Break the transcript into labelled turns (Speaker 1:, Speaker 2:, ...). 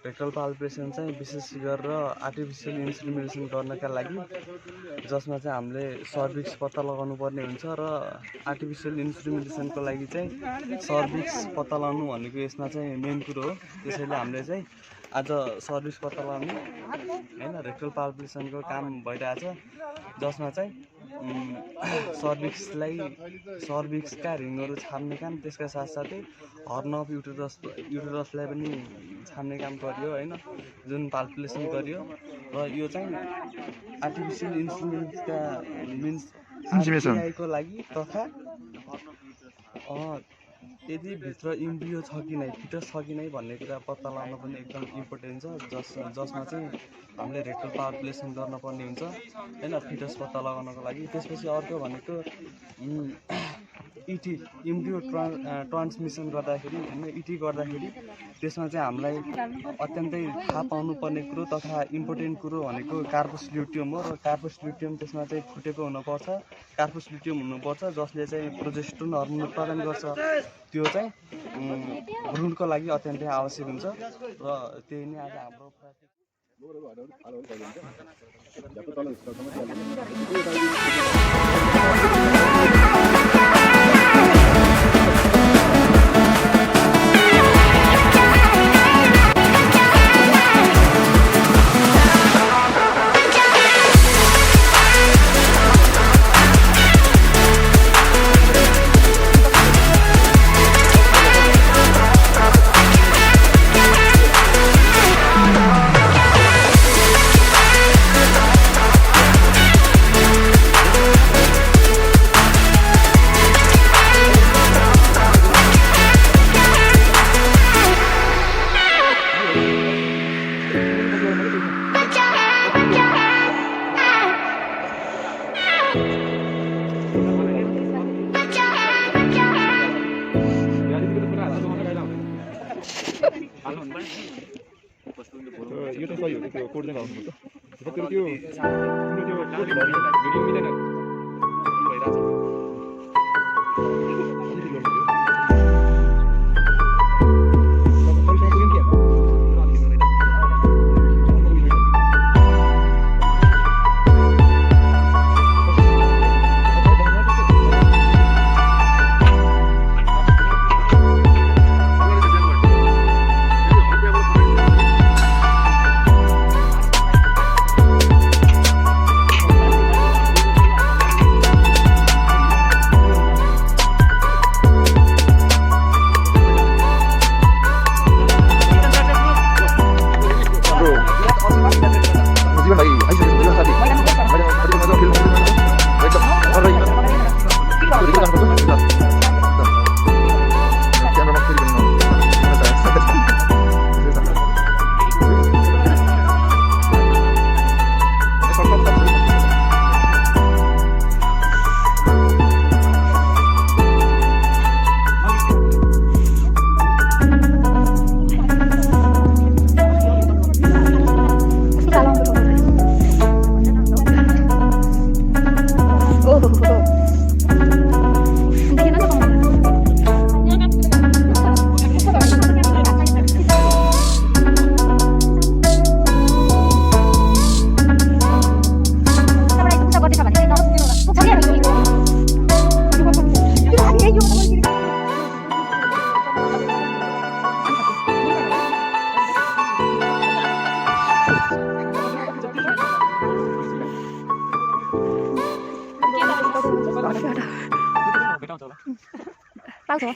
Speaker 1: Rectal पाल्पेसन चाहिँ विशेष गरेर आर्टिफिसियल इन्सेमिनेसन गर्नका लागि जसमा चाहिँ हामीले सर्भिक्स पत्ता लगाउनु पर्ने हुन्छ र आर्टिफिसियल इन्सेमिनेसनको लागि चाहिँ सर्भिक्स पत्ता लगाउनु भनेको यसमा चाहिँ मेन कुरो हो। त्यसैले हामीले चाहिँ आज सर्भिक्स पत्ता लगाउने हैन रेक्टल पाल्पेसनको काम भइरहेछ, जसमा चाहिँ सर्भिक्सका रिङहरू छाम्ने काम, त्यसका साथसाथै हर्न अफ युटेरसलाई पनि छाम्ने काम गरियो हैन, जुन पाल्पेसन गरियो। र यो चाहिँ आर्टिफिसियल इन्सेमिनेसनका को लागि तथा यदि भित्र इम्ब्रियो छ कि नै, फिटस छ कि नै भन्ने कुरा पत्ता लगाउन पनि एकदम इम्पोर्टेन्ट छ, जसमा चाहिँ हामीले रेक्टल पाल्पेसन गर्नुपर्ने हुन्छ हैन फिटस पत्ता लगाउनको लागि। त्यसपछि अर्को भनेको इटी इम्ब्रियो ट्रान्समिसन गर्दाखेरि हैन, इटी गर्दाखेरि त्यसमा चाहिँ हामीलाई अत्यन्तै थाहा पाउनुपर्ने कुरो तथा इम्पोर्टेन्ट कुरो भनेको कार्पस ल्युटियम हो। र कार्पस ल्युटियम त्यसमा चाहिँ फुटेको हुनुपर्छ, कार्पस ल्युटियम हुनुपर्छ, जसले चाहिँ प्रोजेस्टेरोन हर्मोन उत्पादन गर्छ। त्यो चाहिँ भ्रूणको लागि अत्यन्तै आवश्यक हुन्छ। र त्यही नै आज हाम्रो
Speaker 2: यो त सही हो, त्यो कोड चाहिँ लाउनुपर्छ। त्यो त्यो कोड भिडियो मिलेन भइरहेछ।
Speaker 3: Bao rồi?